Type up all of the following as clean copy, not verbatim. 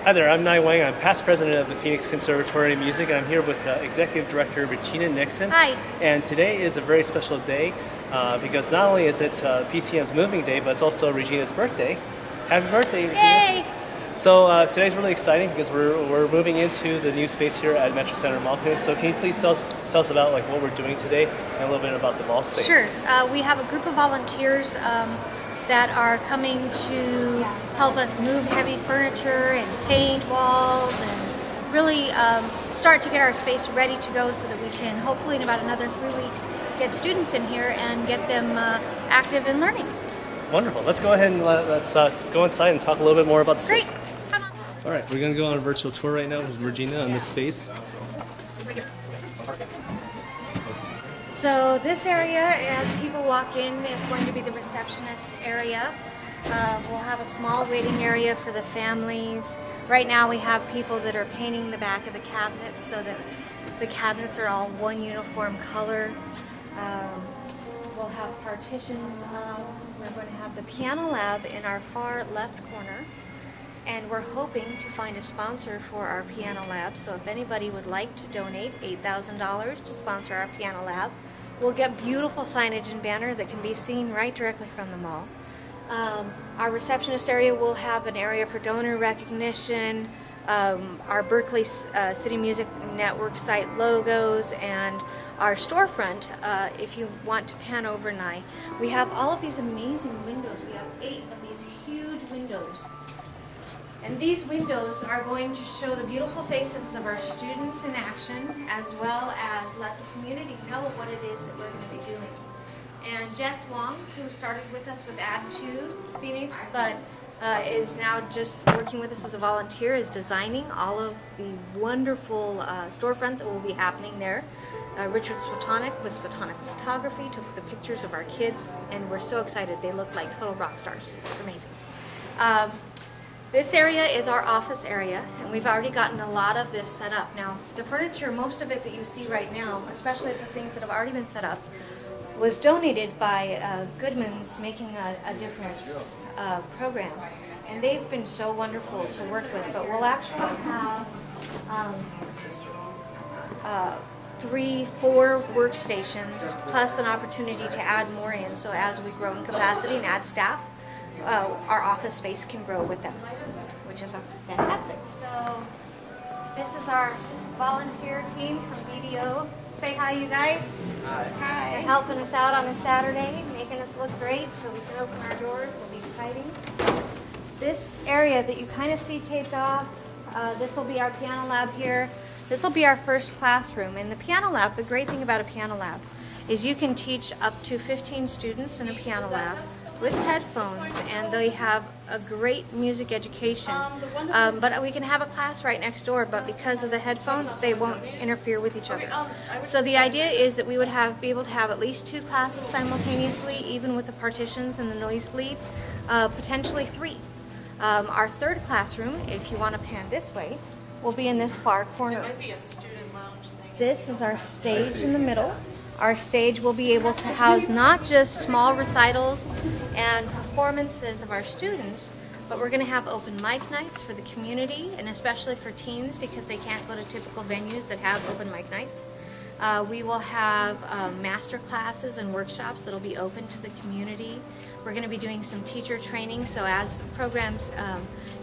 Hi there, I'm Nai Wang. I'm past president of the Phoenix Conservatory of Music, and I'm here with Executive Director Regina Nixon. Hi. And today is a very special day because not only is it PCM's moving day, but it's also Regina's birthday. Happy birthday, Regina. Yay! So today's really exciting because we're moving into the new space here at Metro Center Mall. So can you please tell us about what we're doing today and a little bit about the mall space? Sure. We have a group of volunteers that are coming to help us move heavy furniture and paint walls and really start to get our space ready to go so that we can hopefully in about another 3 weeks get students in here and get them active in learning. Wonderful. Let's go ahead and let's go inside and talk a little bit more about the space. Great. Come on. All right, we're going to go on a virtual tour right now with Regina on this space. So this area, as people walk in, is going to be the receptionist area. We'll have a small waiting area for the families. Right now we have people that are painting the back of the cabinets so that the cabinets are all one uniform color. We'll have partitions. We're going to have the piano lab in our far left corner. And we're hoping to find a sponsor for our piano lab. So if anybody would like to donate $8,000 to sponsor our piano lab, we'll get beautiful signage and banner that can be seen right directly from the mall. Our receptionist area will have an area for donor recognition, our Berkeley City Music Network site logos, and our storefront, if you want to pan over Nye. We have all of these amazing windows. We have 8 of these huge windows. And these windows are going to show the beautiful faces of our students in action, as well as let the community know what it is that we're going to be doing. And Jess Wong, who started with us with Add2 Phoenix, but is now just working with us as a volunteer, is designing all of the wonderful storefront that will be happening there. Richard Swatonic with Swatonic Photography took the pictures of our kids, and we're so excited. They look like total rock stars. It's amazing. This area is our office area, and we've already gotten a lot of this set up. Now, the furniture, most of it that you see right now, especially the things that have already been set up, was donated by Goodman's Making a Difference program. And they've been so wonderful to work with, but we'll actually have 3, 4 workstations, plus an opportunity to add more in. So as we grow in capacity and add staff, our office space can grow with them, which is fantastic. So this is our volunteer team from BDO. Say hi, you guys. Hi. They're helping us out on a Saturday, making us look great so we can open our doors. It'll be exciting. This area that you kind of see taped off, this will be our piano lab here. This will be our first classroom. In the piano lab, the great thing about a piano lab is you can teach up to 15 students in a piano lab with headphones, and they have a great music education. But we can have a class right next door, but because of the headphones, they won't interfere with each other. So the idea is that we would be able to have at least 2 classes simultaneously, even with the partitions and the noise bleed, potentially 3. Our third classroom, if you want to pan this way, will be in this far corner. It might be a student lounge thing. This is our stage in the middle. Our stage will be able to house not just small recitals and performances of our students, but we're going to have open mic nights for the community, and especially for teens because they can't go to typical venues that have open mic nights. We will have master classes and workshops that will be open to the community. We're going to be doing some teacher training, so as programs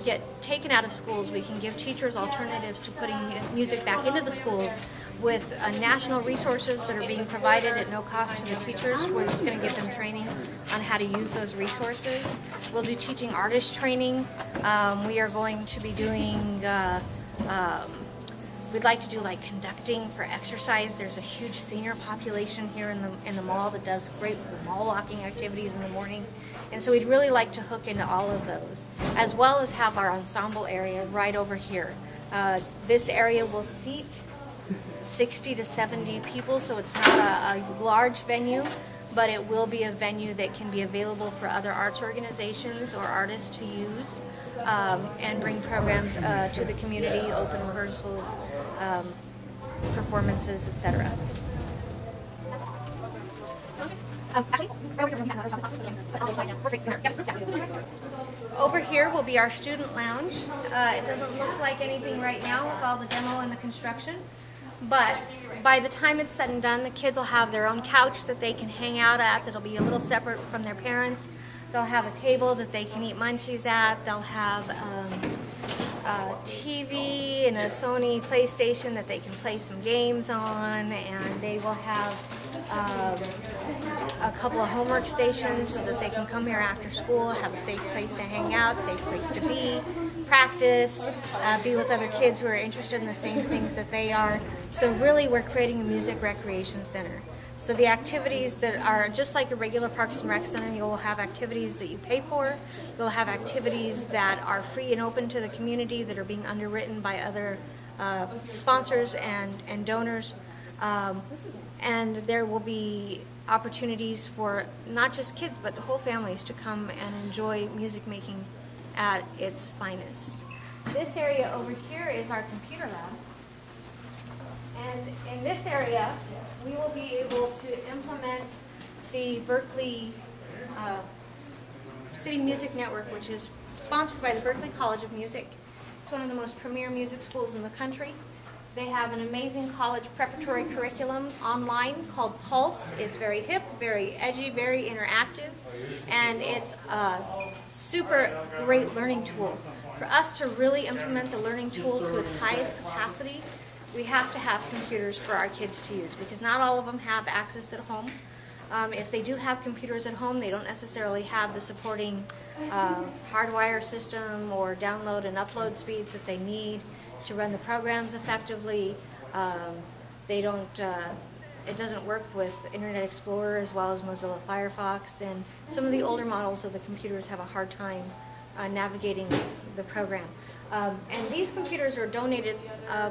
get taken out of schools, we can give teachers alternatives to putting music back into the schools with national resources that are being provided at no cost to the teachers. We're just going to give them training on how to use those resources. We'll do teaching artist training. We are going to be doing we'd like to do like conducting for exercise. There's a huge senior population here in the mall that does great mall walking activities in the morning. And so we'd really like to hook into all of those, as well as have our ensemble area right over here. This area will seat 60 to 70 people, so it's not a large venue, but it will be a venue that can be available for other arts organizations or artists to use and bring programs to the community, open rehearsals, performances, etc. Over here will be our student lounge. It doesn't look like anything right now with all the demo and the construction, but by the time it's said and done, the kids will have their own couch that they can hang out at that'll be a little separate from their parents. They'll have a table that they can eat munchies at. They'll have a TV and a Sony PlayStation that they can play some games on, and they will have a couple of homework stations so that they can come here after school, have a safe place to hang out, safe place to be, practice, be with other kids who are interested in the same things that they are. So really we're creating a music recreation center. So the activities that are just like a regular Parks and Rec Center, you'll have activities that you pay for, you'll have activities that are free and open to the community that are being underwritten by other sponsors and donors. And there will be opportunities for not just kids but whole families to come and enjoy music making at its finest. This area over here is our computer lab, and in this area we will be able to implement the Berkeley City Music Network, which is sponsored by the Berkeley College of Music. It's one of the most premier music schools in the country. They have an amazing college preparatory curriculum online called Pulse. It's very hip, very edgy, very interactive, and it's a super great learning tool. For us to really implement the learning tool to its highest capacity, we have to have computers for our kids to use, because not all of them have access at home. If they do have computers at home, they don't necessarily have the supporting hardwire system or download and upload speeds that they need to run the programs effectively. They don't. It doesn't work with Internet Explorer as well as Mozilla Firefox, and some of the older models of the computers have a hard time navigating the program. And these computers are donated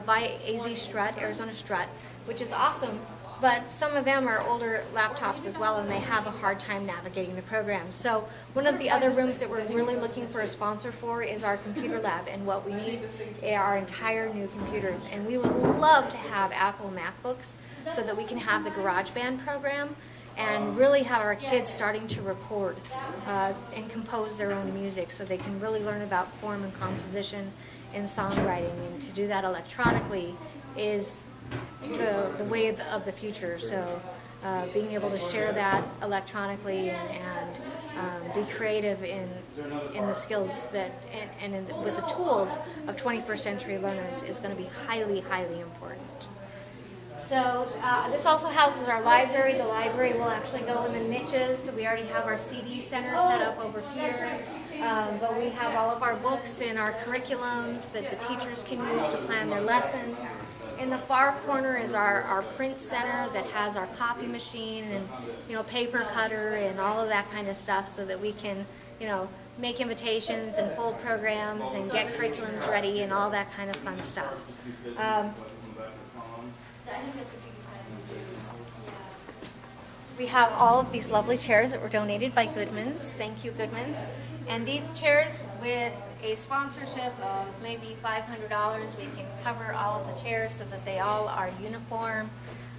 by AZ Strut, Arizona Strut, which is awesome, but some of them are older laptops as well, and they have a hard time navigating the program. So one of the other rooms that we're really looking for a sponsor for is our computer lab, and what we need are our entire new computers. And we would love to have Apple MacBooks so that we can have the GarageBand program and really have our kids starting to record and compose their own music, so they can really learn about form and composition and songwriting. And to do that electronically is the way of the future. So being able to share that electronically and be creative in the skills that with the tools of 21st century learners is going to be highly, highly important. So this also houses our library. The library will actually go in the niches. So we already have our CD center set up over here, but we have all of our books and our curriculums that the teachers can use to plan their lessons. In the far corner is our print center that has our copy machine and paper cutter and all of that kind of stuff, so that we can make invitations and fold programs and get curriculums ready and all that kind of fun stuff. We have all of these lovely chairs that were donated by Goodman's. Thank you, Goodman's. And these chairs, with a sponsorship of maybe $500, we can cover all of the chairs so that they all are uniform,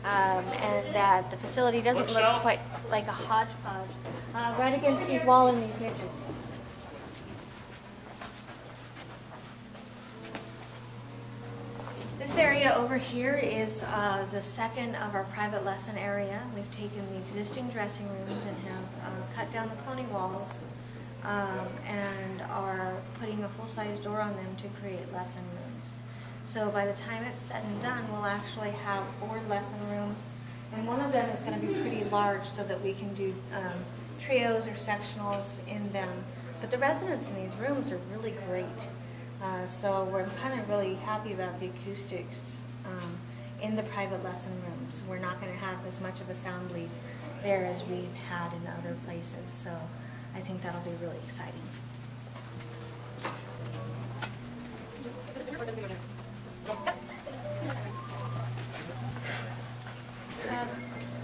and that the facility doesn't look quite like a hodgepodge. Right against these walls in these niches. This area over here is the second of our private lesson area. We've taken the existing dressing rooms and have cut down the pony walls and are putting a full-size door on them to create lesson rooms. So by the time it's said and done, we'll actually have 4 lesson rooms, and one of them is going to be pretty large so that we can do trios or sectionals in them. But the residents in these rooms are really great. So we're kind of really happy about the acoustics in the private lesson rooms. We're not going to have as much of a sound bleed there as we've had in other places. So I think that'll be really exciting.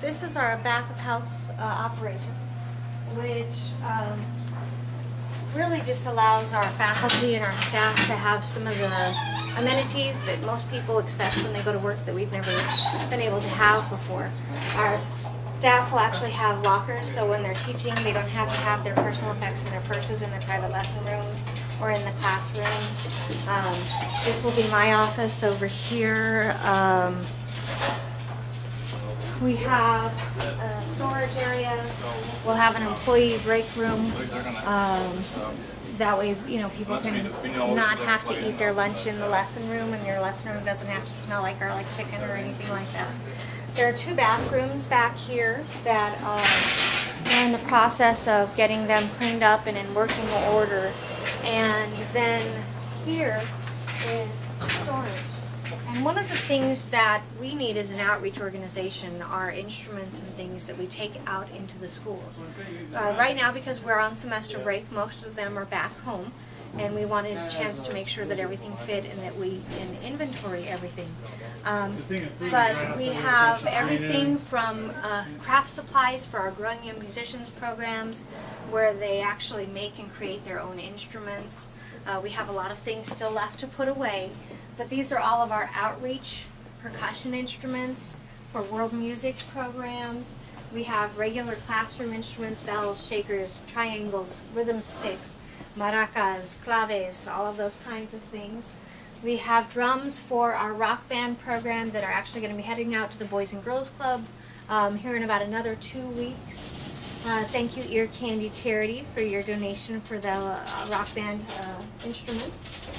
This is our back of house operations, which really just allows our faculty and our staff to have some of the amenities that most people expect when they go to work that we've never been able to have before. Our Staff will actually have lockers, so when they're teaching, they don't have to have their personal effects in their purses in their private lesson rooms or in the classrooms. This will be my office over here. We have a storage area. We'll have an employee break room. That way, you know, people can not have to eat their lunch in the lesson room, and your lesson room doesn't have to smell like garlic chicken or anything like that. There are 2 bathrooms back here that are in the process of getting them cleaned up and in working order. And then here is storage. And one of the things that we need as an outreach organization are instruments and things that we take out into the schools. Right now, because we're on semester break, most of them are back home, and we wanted a chance to make sure that everything fit and that we can inventory everything. But we have everything from craft supplies for our Growing Young Musicians programs, where they actually make and create their own instruments. We have a lot of things still left to put away, but these are all of our outreach percussion instruments for world music programs. We have regular classroom instruments, bells, shakers, triangles, rhythm sticks, maracas, claves, all of those kinds of things. We have drums for our rock band program that are actually going to be heading out to the Boys and Girls Club here in about another 2 weeks. Thank you, Ear Candy Charity, for your donation for the rock band instruments.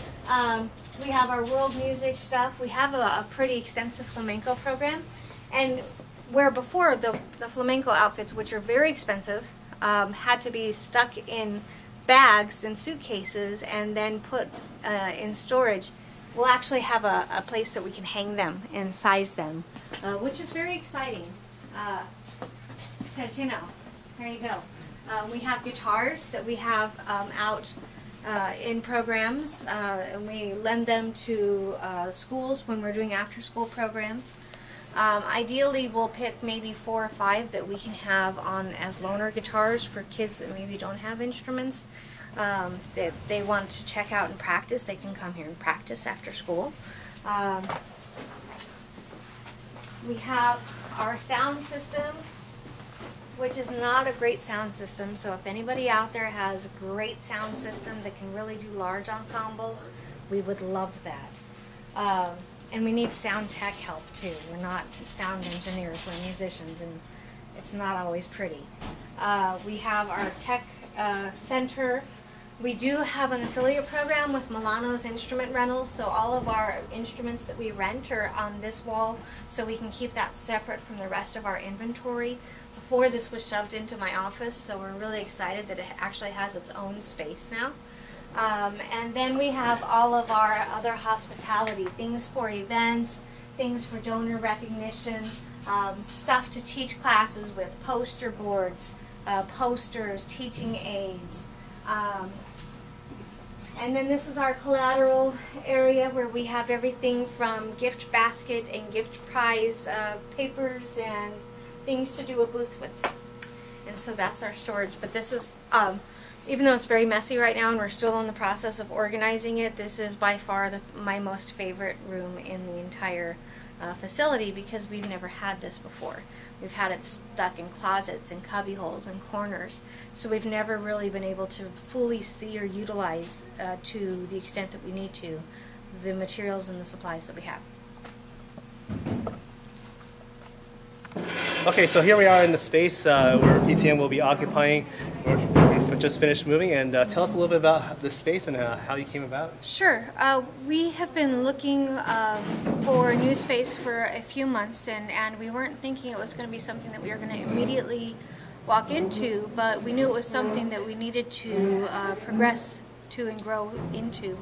We have our world music stuff. We have a pretty extensive flamenco program, and where before the flamenco outfits, which are very expensive, had to be stuck in bags and suitcases and then put in storage, we'll actually have a place that we can hang them and size them, which is very exciting because, you know, there you go. We have guitars that we have out in programs, and we lend them to schools when we're doing after-school programs. Ideally, we'll pick maybe 4 or 5 that we can have on as loaner guitars for kids that maybe don't have instruments that they want to check out and practice. They can come here and practice after school. We have our sound system, which is not a great sound system, so if anybody out there has a great sound system that can really do large ensembles, we would love that. And we need sound tech help too. We're not sound engineers, we're musicians, and it's not always pretty. We have our tech center. We do have an affiliate program with Milano's Instrument Rentals, so all of our instruments that we rent are on this wall, so we can keep that separate from the rest of our inventory. Before, this was shoved into my office, so we're really excited that it actually has its own space now. And then we have all of our other hospitality, things for events, things for donor recognition, stuff to teach classes with, poster boards, posters, teaching aids. And then this is our collateral area where we have everything from gift basket and gift prize papers and things to do a booth with. And so that's our storage. But this is, even though it's very messy right now and we're still in the process of organizing it, this is by far my most favorite room in the entire facility because we've never had this before. We've had it stuck in closets and cubby holes and corners, so we've never really been able to fully see or utilize to the extent that we need to the materials and the supplies that we have. Okay, so here we are in the space where PCM will be occupying. We're just finished moving, and tell us a little bit about the space and how you came about. Sure. We have been looking for a new space for a few months, and we weren't thinking it was going to be something that we were going to immediately walk into, but we knew it was something that we needed to progress to and grow into.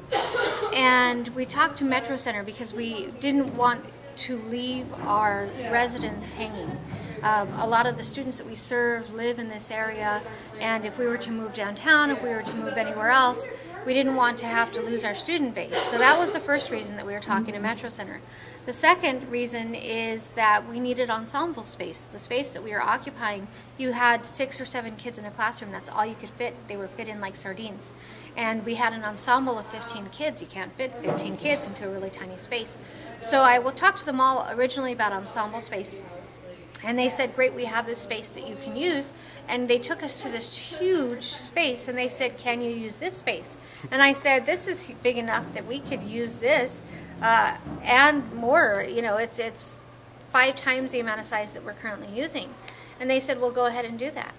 And we talked to Metro Center because we didn't want to leave our residents hanging. A lot of the students that we serve live in this area, and if we were to move downtown, if we were to move anywhere else, we didn't want to have to lose our student base. So that was the first reason that we were talking to Metro Center. The second reason is that we needed ensemble space. The space that we were occupying, you had 6 or 7 kids in a classroom. That's all you could fit. They were fit in like sardines. And we had an ensemble of 15 kids. You can't fit 15 kids into a really tiny space. So I will talk to them all originally about ensemble space. And they said, great, we have this space that you can use. And they took us to this huge space and they said, can you use this space? And I said, this is big enough that we could use this and more. You know, it's 5 times the amount of size that we're currently using. And they said, well, go ahead and do that.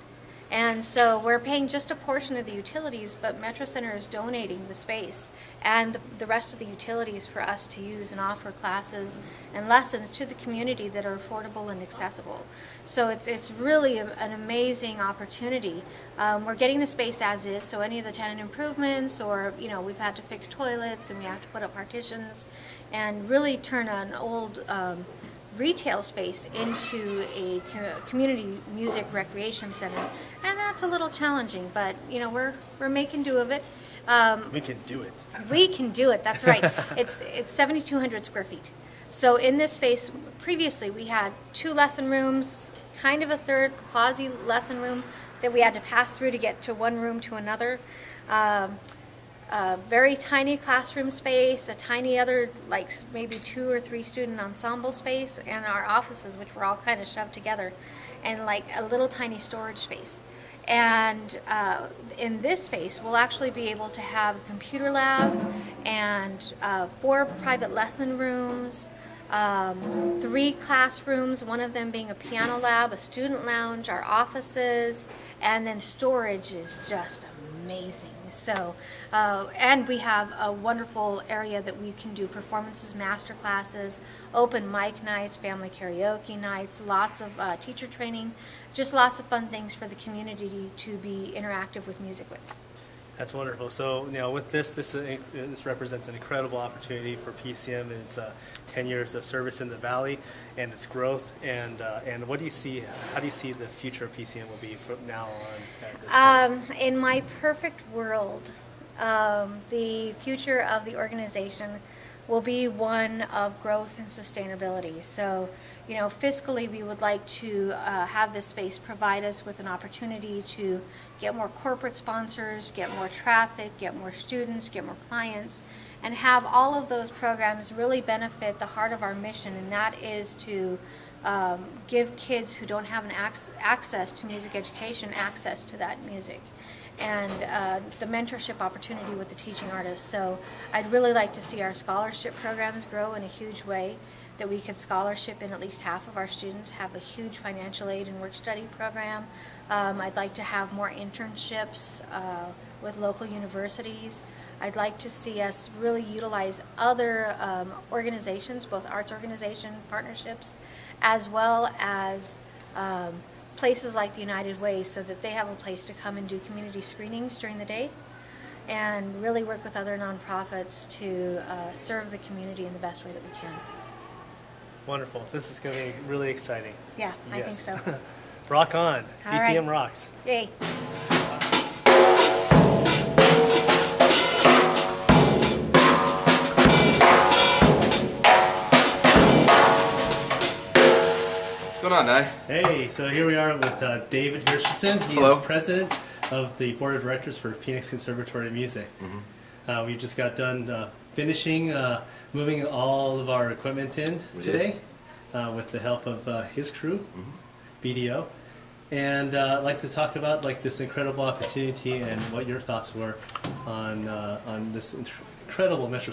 And so we're paying just a portion of the utilities, but Metro Center is donating the space and the rest of the utilities for us to use and offer classes and lessons to the community that are affordable and accessible. So it's really an amazing opportunity. We're getting the space as is, so any of the tenant improvements, or you know, we've had to fix toilets and we have to put up partitions and really turn an old retail space into a community music recreation center, and that's a little challenging, but you know, we're making do of it. We can do it. We can do it. That's right. It's 7,200 square feet. So in this space, previously we had 2 lesson rooms, kind of a third quasi lesson room that we had to pass through to get to one room to another. A very tiny classroom space, a tiny other, like maybe 2 or 3 student ensemble space, and our offices, which were all kind of shoved together, and like a little tiny storage space. And in this space, we'll actually be able to have a computer lab and 4 private lesson rooms, 3 classrooms, one of them being a piano lab, a student lounge, our offices, and then storage is just amazing. So, and we have a wonderful area that we can do performances, master classes, open mic nights, family karaoke nights, lots of teacher training, just lots of fun things for the community to be interactive with music with. That's wonderful. So, you know, with this represents an incredible opportunity for PCM and its 10 years of service in the Valley and its growth. And what do you see? How do you see the future of PCM will be from now on at this point? In my perfect world, the future of the organization will be one of growth and sustainability. So, you know, fiscally, we would like to have this space provide us with an opportunity to get more corporate sponsors, get more traffic, get more students, get more clients, and have all of those programs really benefit the heart of our mission, and that is to give kids who don't have an access to music education access to that music, and the mentorship opportunity with the teaching artists. So I'd really like to see our scholarship programs grow in a huge way, that we could scholarship in at least half of our students, have a huge financial aid and work study program. I'd like to have more internships with local universities. I'd like to see us really utilize other organizations, both arts organization partnerships, as well as places like the United Way, so that they have a place to come and do community screenings during the day and really work with other nonprofits to serve the community in the best way that we can. Wonderful. This is going to be really exciting. Yeah, I think so. Rock on. All PCM right. rocks. Yay. What's going on, Nye? Hey, so here we are with David Hirschison. He Hello. is president of the board of directors for Phoenix Conservatory of Music. We just got done finishing moving all of our equipment in today with the help of his crew, BDO. And I'd like to talk about like this incredible opportunity and what your thoughts were on this incredible Metro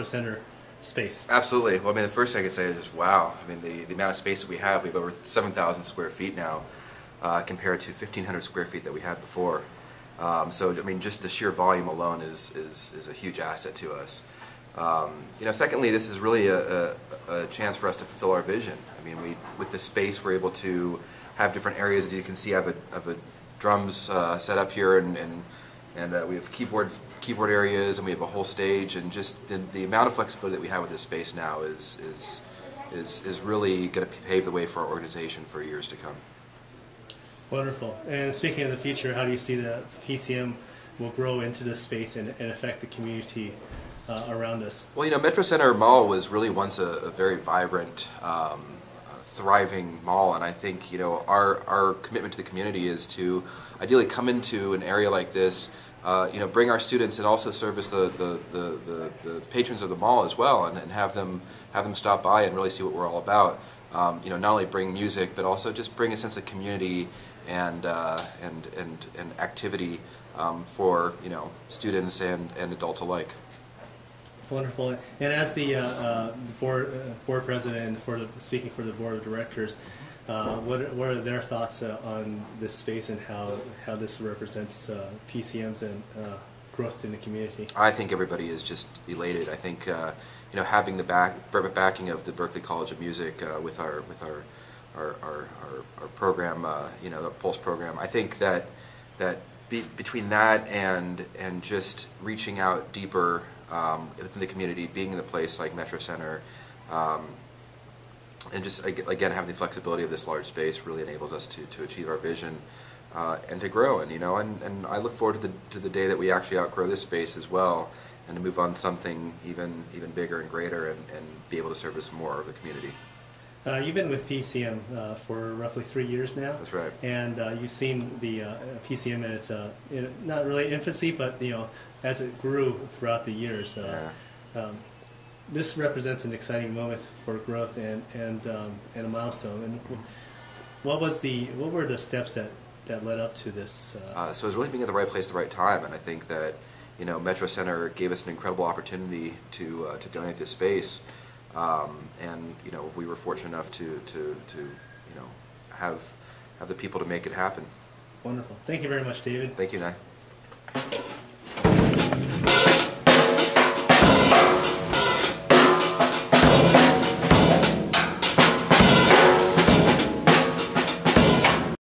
Center space. Absolutely. Well, I mean, the first thing I could say is just wow. I mean, the amount of space that we have over 7,000 square feet now compared to 1,500 square feet that we had before. So, I mean, just the sheer volume alone is a huge asset to us. You know, secondly, this is really a chance for us to fulfill our vision. I mean, with the space, we're able to have different areas. As you can see, I have a drums set up here, and we have keyboard areas, and we have a whole stage, and just the amount of flexibility that we have with this space now is really going to pave the way for our organization for years to come. Wonderful. And speaking of the future, how do you see that PCM will grow into this space and affect the community around us? Well, you know, Metro Center Mall was really once a very vibrant, thriving mall, and I think, you know, our commitment to the community is to ideally come into an area like this, you know, bring our students and also service the patrons of the mall as well, and have them stop by and really see what we're all about. not only bring music, but also just bring a sense of community and activity for students and adults alike. Wonderful. And as the board president and speaking for the board of directors, what are their thoughts on this space and how this represents PCMs and growth in the community? I think everybody is just elated. I think having the backing of the Berklee College of Music with our program, the Pulse program. I think that between that and just reaching out deeper within the community, being in a place like Metro Center, and just again having the flexibility of this large space really enables us to achieve our vision and to grow. And I look forward to the day that we actually outgrow this space as well, and to move on to something even bigger and greater, and be able to service more of the community. You've been with PCM for roughly 3 years now. That's right. And you've seen the PCM in its not really infancy, but as it grew throughout the years. This represents an exciting moment for growth and a milestone. And what were the steps that led up to this? So it was really being at the right place at the right time, and I think that Metro Center gave us an incredible opportunity to donate this space. And we were fortunate enough to have the people to make it happen. Wonderful. Thank you very much, David. Thank you, Nye.